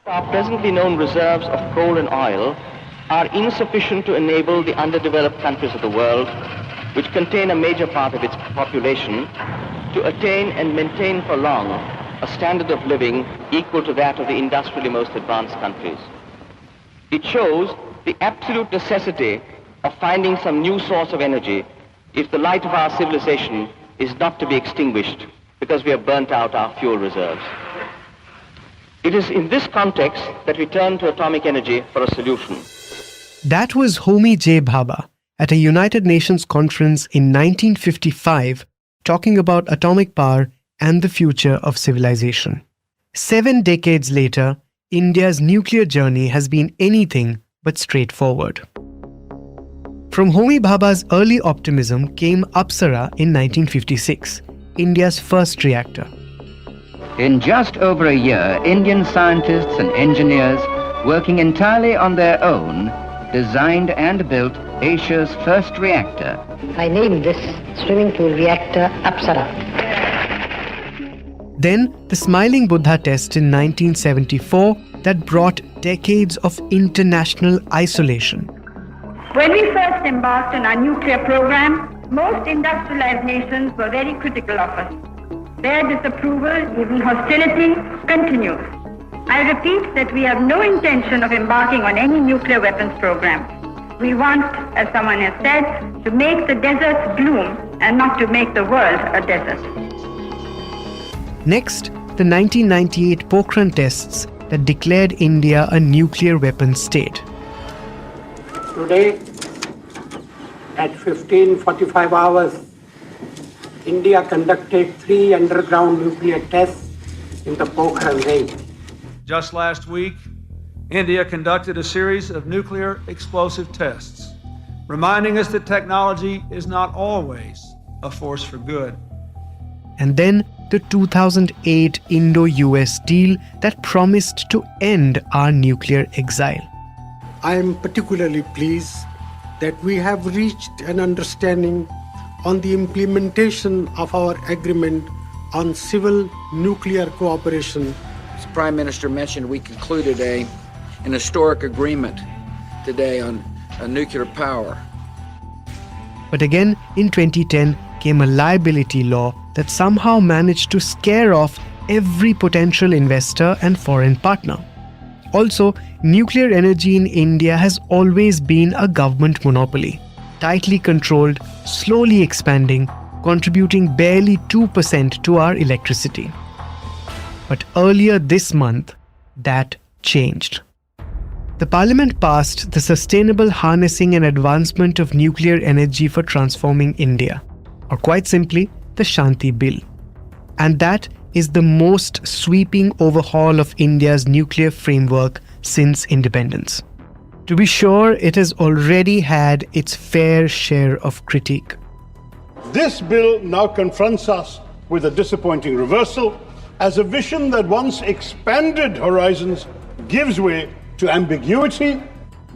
Our presently known reserves of coal and oil are insufficient to enable the underdeveloped countries of the world, which contain a major part of its population, to attain and maintain for long a standard of living equal to that of the industrially most advanced countries. It shows the absolute necessity of finding some new source of energy if the light of our civilization is not to be extinguished because we have burnt out our fuel reserves. It is in this context that we turn to atomic energy for a solution. That was Homi J. Bhabha at a United Nations conference in 1955 talking about atomic power and the future of civilization. 7 decades later, India's nuclear journey has been anything but straightforward. From Homi Bhabha's early optimism came Apsara in 1956, India's first reactor. In just over a year, Indian scientists and engineers, working entirely on their own, designed and built Asia's first reactor. I named this swimming pool reactor Apsara. Then the Smiling Buddha test in 1974 that brought decades of international isolation. When we first embarked on our nuclear program, most industrialized nations were very critical of us. Their disapproval, even hostility, continues. I repeat that we have no intention of embarking on any nuclear weapons program. We want, as someone has said, to make the deserts bloom and not to make the world a desert. Next, the 1998 Pokhran tests that declared India a nuclear weapons state. Today, at 15:45 hours, India conducted 3 underground nuclear tests in the Pokhran range. Just last week, India conducted a series of nuclear explosive tests, reminding us that technology is not always a force for good. And then the 2008 Indo-US deal that promised to end our nuclear exile. I am particularly pleased that we have reached an understanding on the implementation of our agreement on civil nuclear cooperation. As the Prime Minister mentioned, we concluded an historic agreement today on nuclear power. But again, in 2010 came a liability law that somehow managed to scare off every potential investor and foreign partner. Also, nuclear energy in India has always been a government monopoly, tightly controlled, slowly expanding, contributing barely 2% to our electricity. But earlier this month, that changed. The Parliament passed the Sustainable Harnessing and Advancement of Nuclear Energy for Transforming India, or quite simply, the Shanti Bill. And that is the most sweeping overhaul of India's nuclear framework since independence. To be sure, it has already had its fair share of critique. This bill now confronts us with a disappointing reversal, as a vision that once expanded horizons gives way to ambiguity,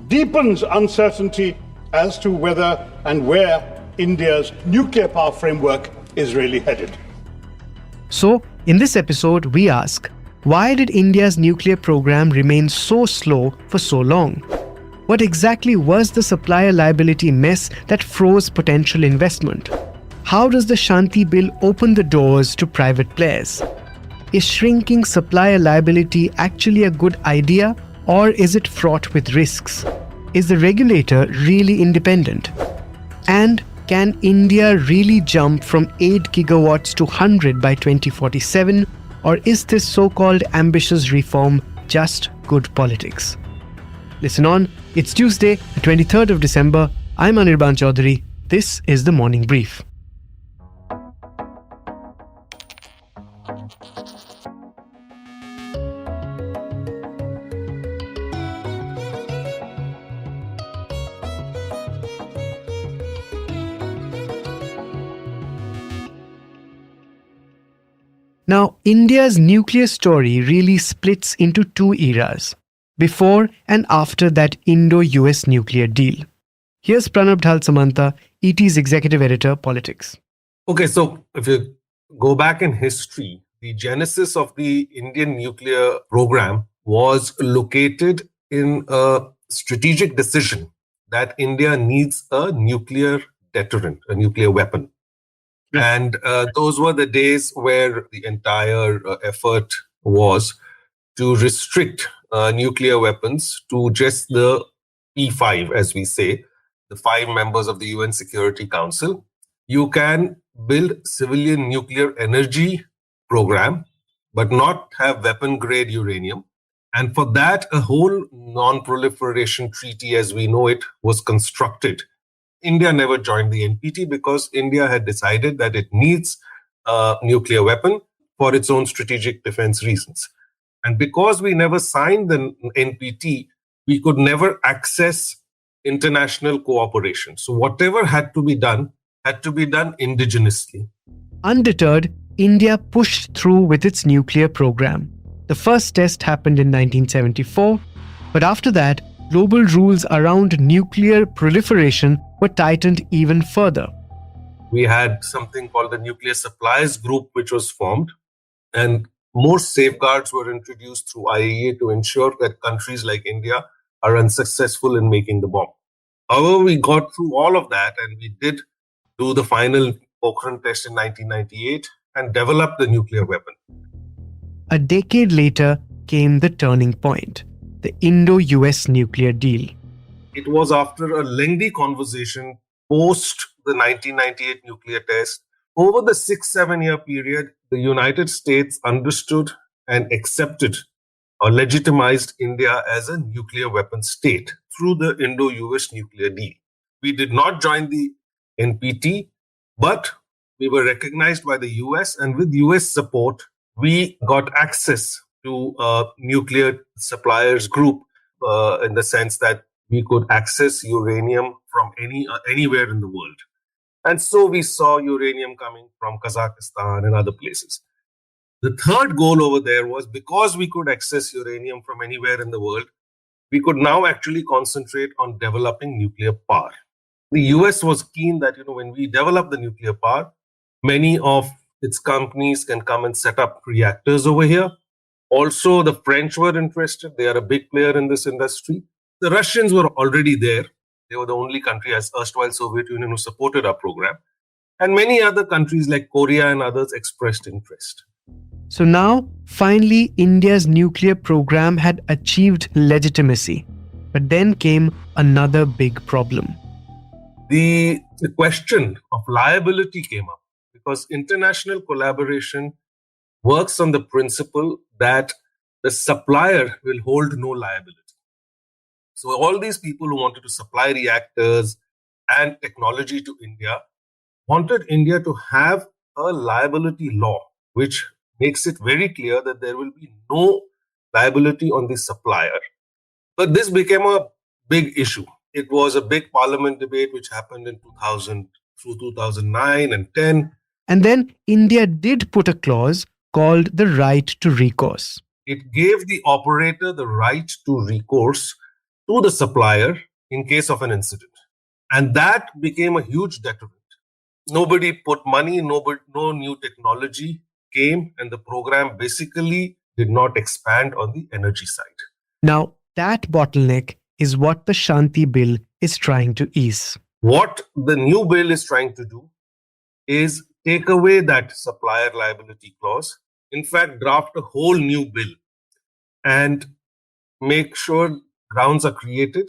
deepens uncertainty as to whether and where India's nuclear power framework is really headed. So, in this episode, we ask, why did India's nuclear program remain so slow for so long? What exactly was the supplier liability mess that froze potential investment? How does the Shanti Bill open the doors to private players? Is shrinking supplier liability actually a good idea, or is it fraught with risks? Is the regulator really independent? And can India really jump from 8 gigawatts to 100 by 2047, or is this so-called ambitious reform just good politics? Listen on, it's Tuesday, the 23rd of December. I'm Anirban Chowdhury. This is the Morning Brief. Now, India's nuclear story really splits into 2 eras, before and after that Indo-US nuclear deal. Here's Pranab Dhal Samanta, ET's executive editor, politics. Okay, so if you go back in history, the genesis of the Indian nuclear program was located in a strategic decision that India needs a nuclear deterrent, a nuclear weapon. And those were the days where the entire effort was to restrict nuclear weapons to just the P5, as we say, the 5 members of the UN Security Council. You can build civilian nuclear energy program, but not have weapon-grade uranium. And for that, a whole Non-Proliferation Treaty, as we know it, was constructed. India never joined the NPT because India had decided that it needs a nuclear weapon for its own strategic defense reasons. And because we never signed the NPT, we could never access international cooperation. So whatever had to be done indigenously. Undeterred, India pushed through with its nuclear program. The first test happened in 1974, but after that, global rules around nuclear proliferation were tightened even further. We had something called the Nuclear Suppliers Group, which was formed, and more safeguards were introduced through IAEA to ensure that countries like India are unsuccessful in making the bomb. However, we got through all of that, and we did do the final Pokhran test in 1998 and develop the nuclear weapon. A decade later came the turning point, the Indo-US nuclear deal. It was after a lengthy conversation post the 1998 nuclear test. Over the 6-7 year period, the United States understood and accepted or legitimized India as a nuclear weapon state through the Indo-US nuclear deal. We did not join the NPT, but we were recognized by the US, and with US support, we got access to a nuclear suppliers group in the sense that we could access uranium from anywhere in the world. And so we saw uranium coming from Kazakhstan and other places. The third goal over there was, because we could access uranium from anywhere in the world, we could now actually concentrate on developing nuclear power. The US was keen that, when we develop the nuclear power, many of its companies can come and set up reactors over here. Also, the French were interested. They are a big player in this industry. The Russians were already there. They were the only country, as erstwhile Soviet Union, who supported our program. And many other countries like Korea and others expressed interest. So now, finally, India's nuclear program had achieved legitimacy. But then came another big problem. The question of liability came up because international collaboration works on the principle that the supplier will hold no liability. So all these people who wanted to supply reactors and technology to India wanted India to have a liability law, which makes it very clear that there will be no liability on the supplier. But this became a big issue. It was a big parliament debate which happened in 2000 through 2009 and 10. And then India did put a clause called the right to recourse. It gave the operator the right to recourse to the supplier in case of an incident. And that became a huge deterrent. Nobody put money, no new technology came, and the program basically did not expand on the energy side. Now, that bottleneck is what the Shanti Bill is trying to ease. What the new bill is trying to do is take away that supplier liability clause, in fact, draft a whole new bill and make sure grounds are created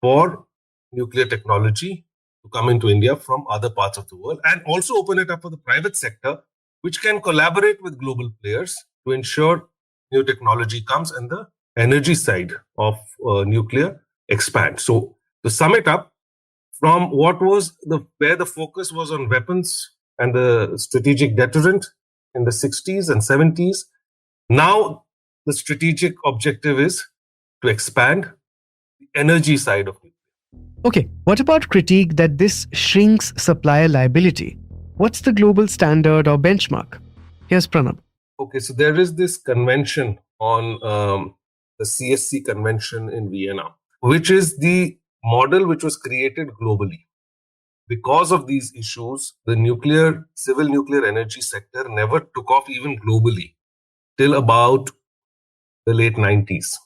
for nuclear technology to come into India from other parts of the world, and also open it up for the private sector, which can collaborate with global players to ensure new technology comes and the energy side of nuclear expands. So to sum it up, from what was where the focus was on weapons and the strategic deterrent in the 60s and 70s, now the strategic objective is to expand the energy side of nuclear. Okay, what about critique that this shrinks supplier liability? What's the global standard or benchmark? Here's Pranab. Okay, so there is this convention on the CSC convention in Vienna, which is the model which was created globally. Because of these issues, the civil nuclear energy sector never took off even globally till about the late 90s.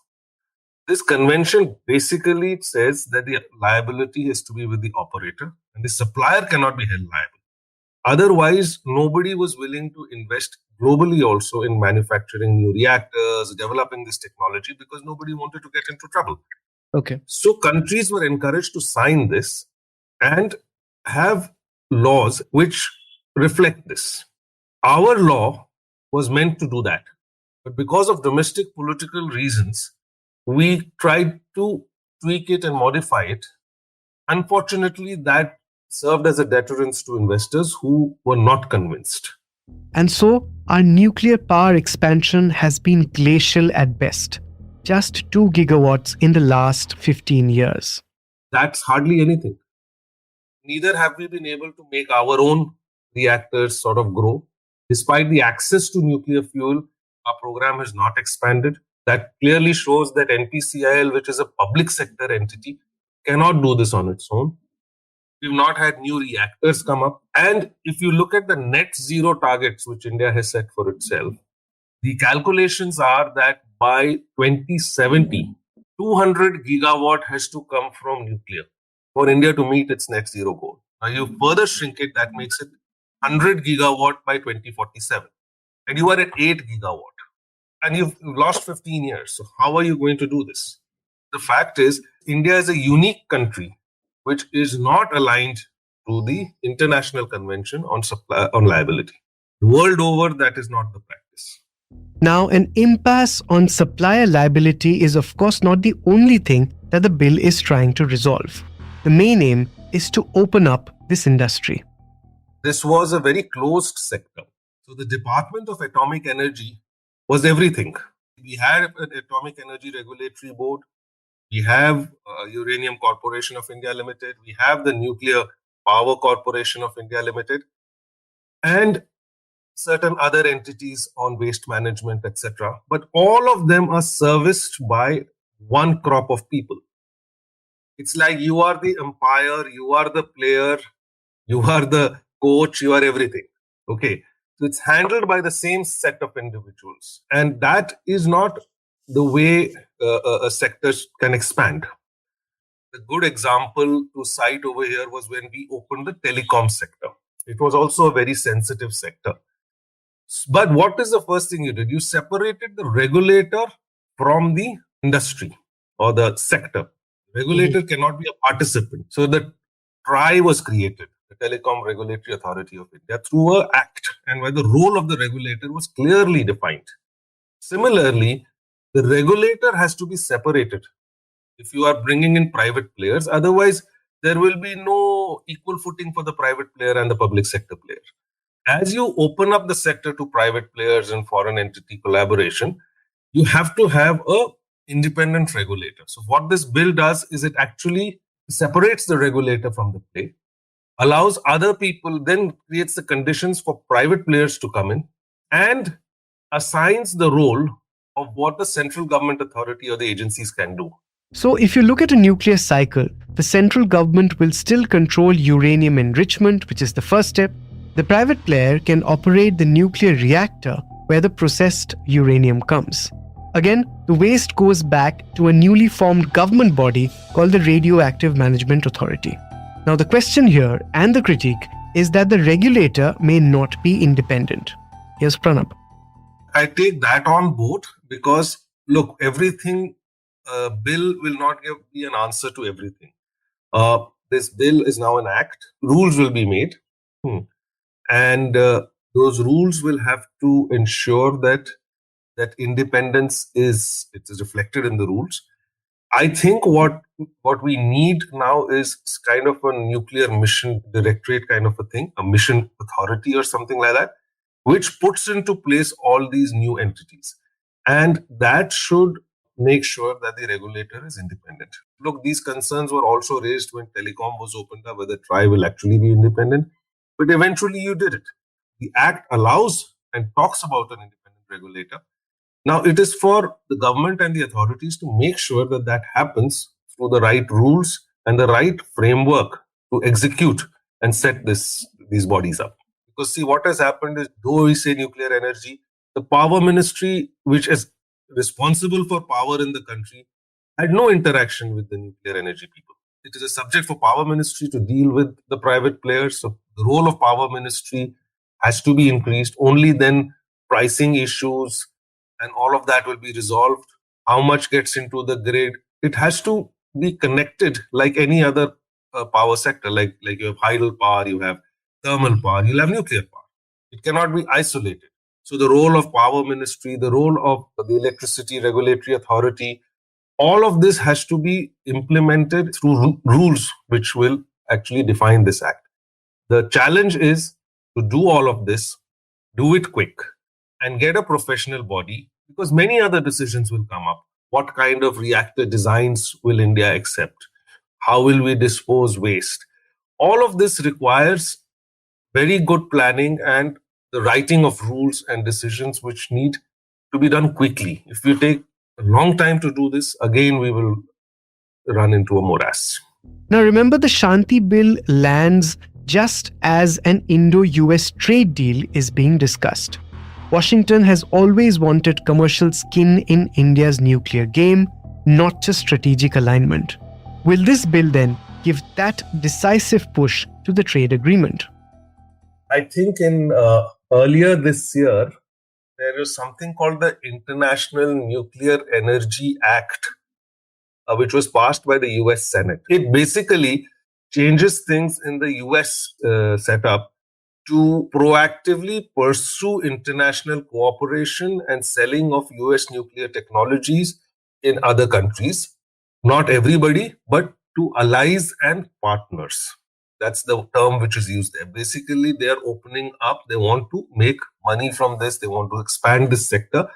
This convention basically says that the liability has to be with the operator and the supplier cannot be held liable. Otherwise, nobody was willing to invest globally also in manufacturing new reactors, developing this technology, because nobody wanted to get into trouble. Okay. So countries were encouraged to sign this and have laws which reflect this. Our law was meant to do that. But because of domestic political reasons, we tried to tweak it and modify it. Unfortunately, that served as a deterrence to investors who were not convinced. And so, our nuclear power expansion has been glacial at best. Just 2 gigawatts in the last 15 years. That's hardly anything. Neither have we been able to make our own reactors sort of grow. Despite the access to nuclear fuel, our program has not expanded. That clearly shows that NPCIL, which is a public sector entity, cannot do this on its own. We've not had new reactors come up. And if you look at the net zero targets which India has set for itself, the calculations are that by 2070, 200 gigawatt has to come from nuclear for India to meet its net zero goal. Now you further shrink it, that makes it 100 gigawatt by 2047. And you are at 8 gigawatt. And you've lost 15 years. So how are you going to do this? The fact is, India is a unique country which is not aligned to the International Convention on Liability. The world over, that is not the practice. Now, an impasse on supplier liability is of course not the only thing that the bill is trying to resolve. The main aim is to open up this industry. This was a very closed sector. So the Department of Atomic Energy was everything. We had an Atomic Energy Regulatory Board. We have Uranium Corporation of India Limited. We have the Nuclear Power Corporation of India Limited. And certain other entities on waste management, etc. But all of them are serviced by one crop of people. It's like you are the umpire, you are the player, you are the coach, you are everything. Okay. So it's handled by the same set of individuals. And that is not the way a sector can expand. The good example to cite over here was when we opened the telecom sector. It was also a very sensitive sector. But what is the first thing you did? You separated the regulator from the industry or the sector. Regulator cannot be a participant. So the TRAI was created, the Telecom Regulatory Authority of India, through an act, and where the role of the regulator was clearly defined. Similarly, the regulator has to be separated if you are bringing in private players. Otherwise, there will be no equal footing for the private player and the public sector player. As you open up the sector to private players and foreign entity collaboration, you have to have an independent regulator. So what this bill does is it actually separates the regulator from the play, allows other people, then creates the conditions for private players to come in, and assigns the role of what the central government authority or the agencies can do. So if you look at a nuclear cycle, the central government will still control uranium enrichment, which is the first step. The private player can operate the nuclear reactor where the processed uranium comes. Again, the waste goes back to a newly formed government body called the Radioactive Management Authority. Now the question here and the critique is that the regulator may not be independent. Here's Pranab. I take that on board because, look, everything, bill will not be an answer to everything. This bill is now an act. Rules will be made. And those rules will have to ensure that independence is reflected in the rules. I think what we need now is kind of a nuclear mission directorate kind of a thing, a mission authority or something like that, which puts into place all these new entities. And that should make sure that the regulator is independent. Look, these concerns were also raised when telecom was opened up, whether TRAI will actually be independent. But eventually you did it. The Act allows and talks about an independent regulator. Now it is for the government and the authorities to make sure that that happens through the right rules and the right framework to execute and set these bodies up. Because see, what has happened is, though we say nuclear energy, the power ministry, which has responsible for power in the country had no interaction with the nuclear energy people. It is a subject for power ministry to deal with the private players. So the role of power ministry has to be increased. Only then pricing issues and all of that will be resolved. How much gets into the grid? It has to be connected like any other power sector. Like you have hydel power, you have thermal power, you'll have nuclear power. It cannot be isolated. So the role of power ministry, the role of the electricity regulatory authority, all of this has to be implemented through rules which will actually define this act. The challenge is to do all of this, do it quick, and get a professional body, because many other decisions will come up. What kind of reactor designs will India accept? How will we dispose waste? All of this requires very good planning and the writing of rules and decisions which need to be done quickly. If we take a long time to do this, again, we will run into a morass. Now remember, the Shanti Bill lands just as an Indo-US trade deal is being discussed. Washington has always wanted commercial skin in India's nuclear game, not just strategic alignment. Will this bill then give that decisive push to the trade agreement? I think in earlier this year, there was something called the International Nuclear Energy Act, which was passed by the US Senate. It basically changes things in the US setup to proactively pursue international cooperation and selling of US nuclear technologies in other countries. Not everybody, but to allies and partners. That's the term which is used there. Basically, they are opening up. They want to make money from this. They want to expand this sector,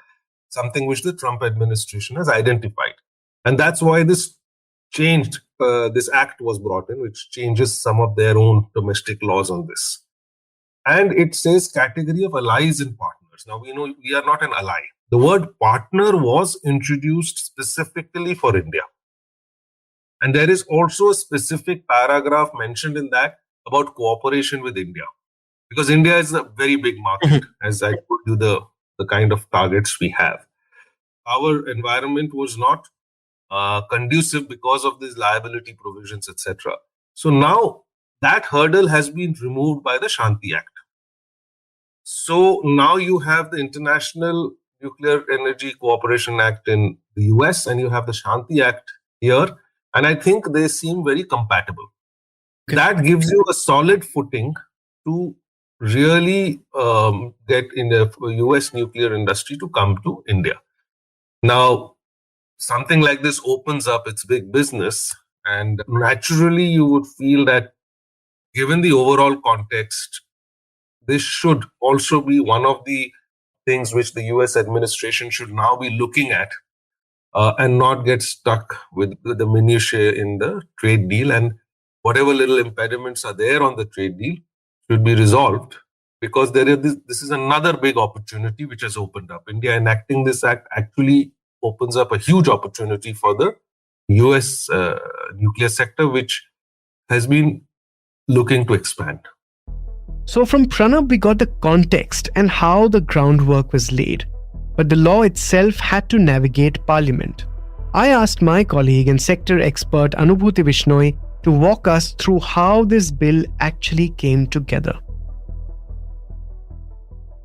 something which the Trump administration has identified. And that's why this changed. This act was brought in, which changes some of their own domestic laws on this. And it says category of allies and partners. Now, we know we are not an ally. The word partner was introduced specifically for India. And there is also a specific paragraph mentioned in that about cooperation with India. Because India is a very big market, as I told you, the kind of targets we have. Our environment was not conducive because of these liability provisions, etc. So now that hurdle has been removed by the Shanti Act. So now you have the International Nuclear Energy Cooperation Act in the US and you have the Shanti Act here. And I think they seem very compatible. Okay. That gives you a solid footing to really get in the US nuclear industry to come to India. Now, something like this opens up its big business. And naturally, you would feel that given the overall context, this should also be one of the things which the US administration should now be looking at. And not get stuck with the minutiae in the trade deal, and whatever little impediments are there on the trade deal should be resolved, because this is another big opportunity which has opened up. India enacting this act actually opens up a huge opportunity for the US nuclear sector, which has been looking to expand. So from Pranab, we got the context and how the groundwork was laid. But the law itself had to navigate Parliament. I asked my colleague and sector expert Anubhuti Vishnoi to walk us through how this bill actually came together.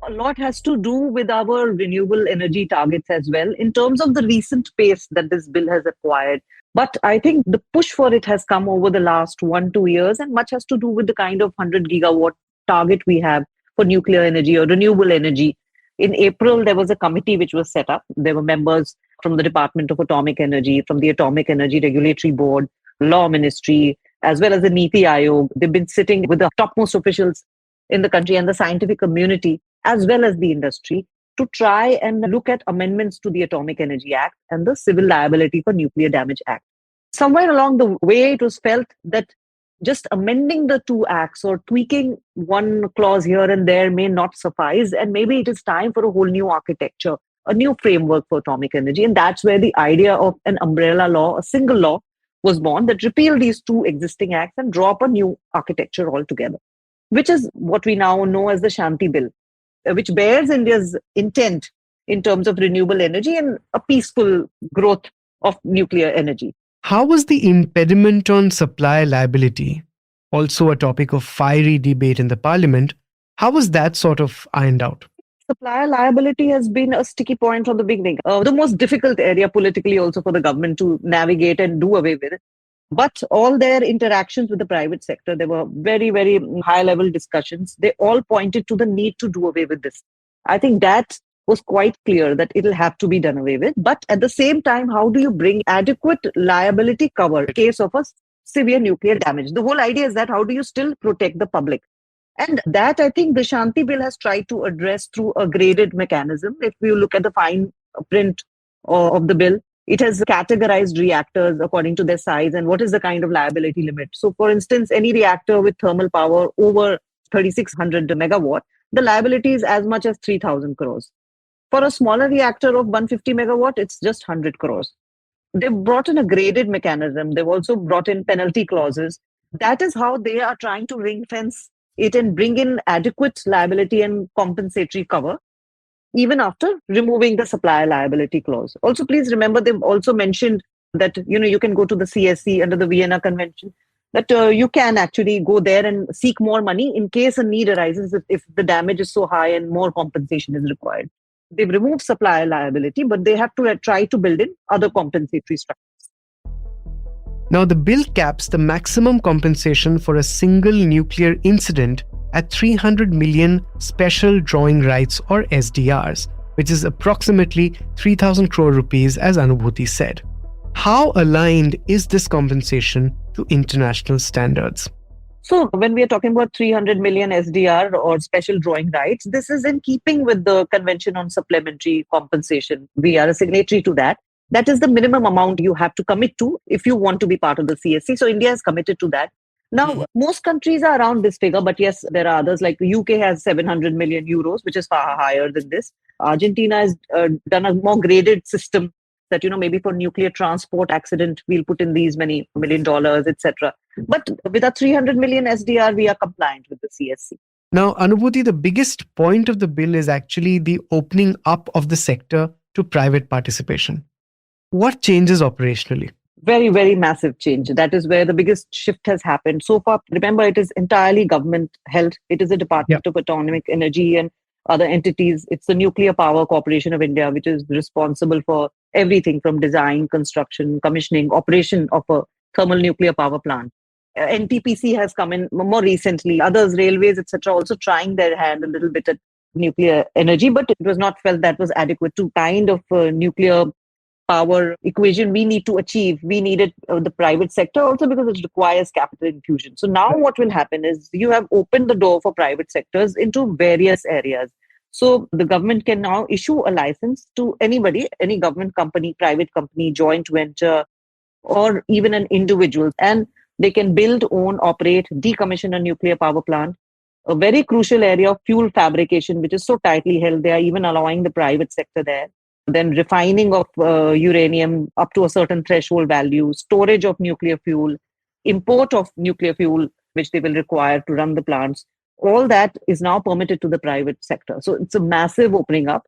A lot has to do with our renewable energy targets as well, in terms of the recent pace that this bill has acquired. But I think the push for it has come over the last 1-2 years, and much has to do with the kind of 100 gigawatt target we have for nuclear energy or renewable energy. In April, there was a committee which was set up. There were members from the Department of Atomic Energy, from the Atomic Energy Regulatory Board, Law Ministry, as well as the Niti Aayog. They've been sitting with the topmost officials in the country and the scientific community, as well as the industry, to try and look at amendments to the Atomic Energy Act and the Civil Liability for Nuclear Damage Act. Somewhere along the way, it was felt that just amending the two acts or tweaking one clause here and there may not suffice. And maybe it is time for a whole new architecture, a new framework for atomic energy. And that's where the idea of an umbrella law, a single law, was born that repealed these two existing acts and draw up a new architecture altogether, which is what we now know as the Shanti Bill, which bears India's intent in terms of renewable energy and a peaceful growth of nuclear energy. How was the impediment on supply liability, also a topic of fiery debate in the parliament, how was that sort of ironed out? Supplier liability has been a sticky point from the beginning. The most difficult area politically also for the government to navigate and do away with. But all their interactions with the private sector, there were very, very high level discussions. They all pointed to the need to do away with this. I think that was quite clear that it'll have to be done away with. But at the same time, how do you bring adequate liability cover in case of a severe nuclear damage? The whole idea is that how do you still protect the public? And that I think the Shanti Bill has tried to address through a graded mechanism. If you look at the fine print of the bill, it has categorized reactors according to their size and what is the kind of liability limit. So for instance, any reactor with thermal power over 3600 megawatt, the liability is as much as 3000 crores. For a smaller reactor of 150 megawatt, it's just 100 crores. They've brought in a graded mechanism. They've also brought in penalty clauses. That is how they are trying to ring fence it and bring in adequate liability and compensatory cover, even after removing the supplier liability clause. Also, please remember, they've also mentioned that, you can go to the CSC under the Vienna Convention, that you can actually go there and seek more money in case a need arises if the damage is so high and more compensation is required. They've removed supplier liability, but they have to try to build in other compensatory structures. Now, the bill caps the maximum compensation for a single nuclear incident at 300 million special drawing rights or SDRs, which is approximately 3,000 crore rupees, as Anubhuti said. How aligned is this compensation to international standards? So when we are talking about 300 million SDR or special drawing rights, this is in keeping with the Convention on Supplementary Compensation. We are a signatory to that. That is the minimum amount you have to commit to if you want to be part of the CSC. So India is committed to that. Now, most countries are around this figure, but yes, there are others like the UK has 700 million euros, which is far higher than this. Argentina has done a more graded system that, maybe for nuclear transport accident, we'll put in these many $1 million, etc. But with a 300 million SDR, we are compliant with the CSC. Now, Anubhuti, the biggest point of the bill is actually the opening up of the sector to private participation. What changes operationally? Very, very massive change. That is where the biggest shift has happened. So far, remember, it is entirely government held. It is a Department of Atomic Energy and other entities. It's the Nuclear Power Corporation of India, which is responsible for everything from design, construction, commissioning, operation of a thermal nuclear power plant. NTPC has come in more recently. Others, railways, etc., also trying their hand a little bit at nuclear energy, but it was not felt that was adequate to kind of nuclear power equation we need to achieve. We needed the private sector also because it requires capital infusion. So now what will happen is you have opened the door for private sectors into various areas. So the government can now issue a license to anybody, any government company, private company, joint venture, or even an individual. And they can build, own, operate, decommission a nuclear power plant. A very crucial area of fuel fabrication, which is so tightly held. They are even allowing the private sector there. Then refining of uranium up to a certain threshold value, storage of nuclear fuel, import of nuclear fuel, which they will require to run the plants. All that is now permitted to the private sector. So it's a massive opening up.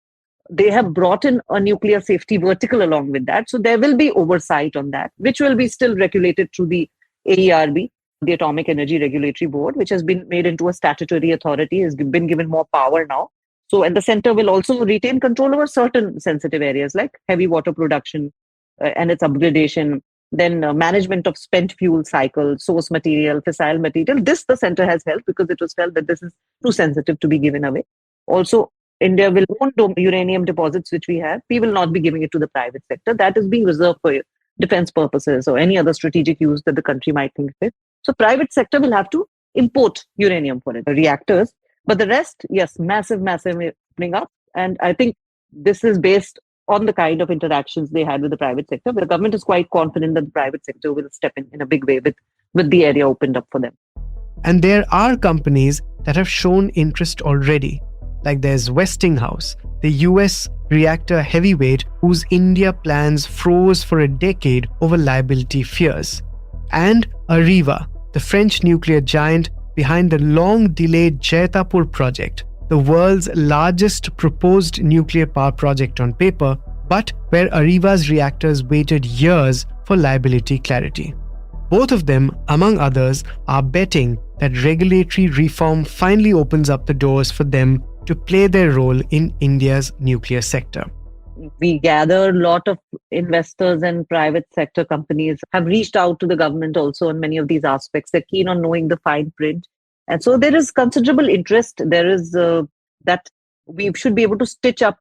They have brought in a nuclear safety vertical along with that. So there will be oversight on that, which will be still regulated through the AERB, the Atomic Energy Regulatory Board, which has been made into a statutory authority, has been given more power now. So, and the center will also retain control over certain sensitive areas like heavy water production and its upgradation, then management of spent fuel cycle, source material, fissile material. This the center has held because it was felt that this is too sensitive to be given away. Also, India will own uranium deposits, which we have. We will not be giving it to the private sector. That is being reserved for defense purposes or any other strategic use that the country might think fit. So, private sector will have to import uranium for it, reactors. But the rest, yes, massive opening up. And I think this is based on the kind of interactions they had with the private sector. But the government is quite confident that the private sector will step in a big way with the area opened up for them. And there are companies that have shown interest already. Like there's Westinghouse, the US reactor heavyweight whose India plans froze for a decade over liability fears. And Areva, the French nuclear giant behind the long-delayed Jaitapur project, the world's largest proposed nuclear power project on paper, but where Areva's reactors waited years for liability clarity. Both of them, among others, are betting that regulatory reform finally opens up the doors for them to play their role in India's nuclear sector. We gather a lot of investors and private sector companies have reached out to the government also on many of these aspects. They're keen on knowing the fine print. And so there is considerable interest. There is that we should be able to stitch up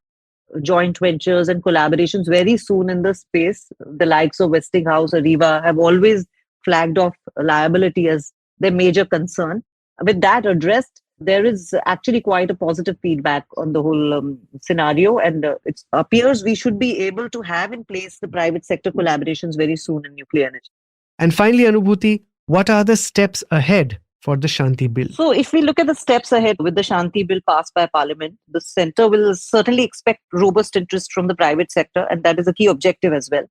joint ventures and collaborations very soon in the space. The likes of Westinghouse, Areva have always flagged off liability as their major concern. With that addressed, there is actually quite a positive feedback on the whole scenario, and it appears we should be able to have in place the private sector collaborations very soon in nuclear energy. And finally, Anubhuti, what are the steps ahead for the Shanti Bill? So if we look at the steps ahead with the Shanti Bill passed by Parliament, the centre will certainly expect robust interest from the private sector, and that is a key objective as well.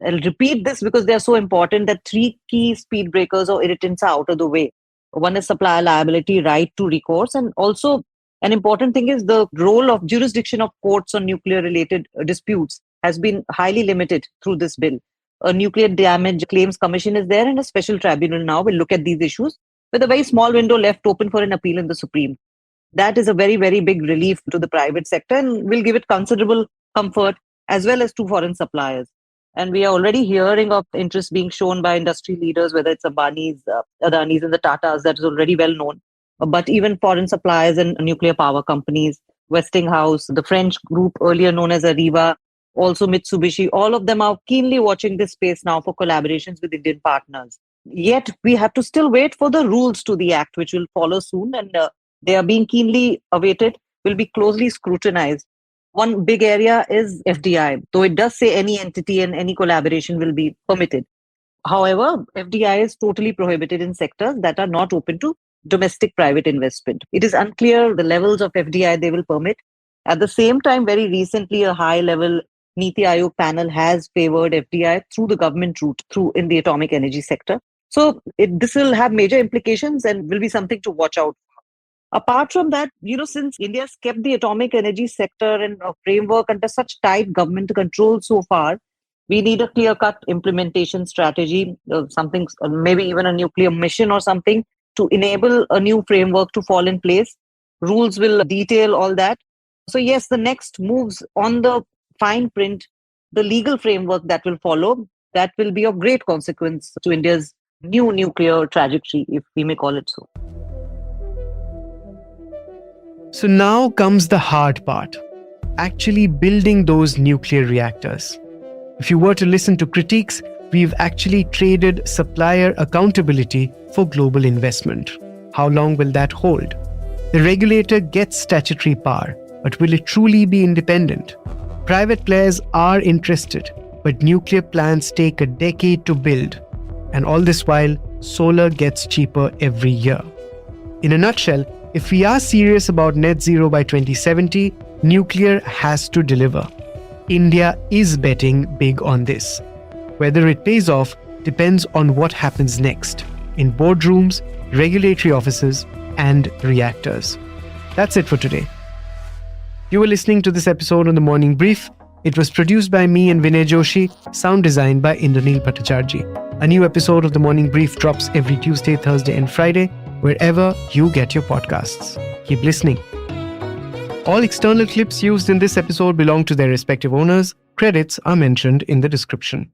I'll repeat this because they're so important that three key speed breakers or irritants are out of the way. One is supplier liability, right to recourse, and also an important thing is the role of jurisdiction of courts on nuclear-related disputes has been highly limited through this bill. A nuclear damage claims commission is there, and a special tribunal now will look at these issues with a very small window left open for an appeal in the Supreme. That is a very, very big relief to the private sector and will give it considerable comfort as well as to foreign suppliers. And we are already hearing of interest being shown by industry leaders, whether it's Ambani's, Adani's and the Tatas, that is already well known. But even foreign suppliers and nuclear power companies, Westinghouse, the French group earlier known as Areva, also Mitsubishi, all of them are keenly watching this space now for collaborations with Indian partners. Yet we have to still wait for the rules to the act, which will follow soon, and they are being keenly awaited, will be closely scrutinized. One big area is FDI, though it does say any entity and any collaboration will be permitted. However, FDI is totally prohibited in sectors that are not open to domestic private investment. It is unclear the levels of FDI they will permit. At the same time, very recently, a high-level Niti Aayog panel has favored FDI through the government route, through in the atomic energy sector. So this will have major implications and will be something to watch out for. Apart from that, since India has kept the atomic energy sector and framework under such tight government control so far, we need a clear-cut implementation strategy, something, maybe even a nuclear mission or something, to enable a new framework to fall in place. Rules will detail all that. So yes, the next moves on the fine print, the legal framework that will follow, that will be of great consequence to India's new nuclear trajectory, if we may call it so. So now comes the hard part, actually building those nuclear reactors. If you were to listen to critiques, we've actually traded supplier accountability for global investment. How long will that hold? The regulator gets statutory power, but will it truly be independent? Private players are interested, but nuclear plants take a decade to build. And all this while, solar gets cheaper every year. In a nutshell, if we are serious about net zero by 2070, nuclear has to deliver. India is betting big on this. Whether it pays off depends on what happens next in boardrooms, regulatory offices, and reactors. That's it for today. You were listening to this episode on The Morning Brief. It was produced by me and Vinay Joshi, sound designed by Indranil Bhattacharjee. A new episode of The Morning Brief drops every Tuesday, Thursday, and Friday, wherever you get your podcasts. Keep listening. All external clips used in this episode belong to their respective owners. Credits are mentioned in the description.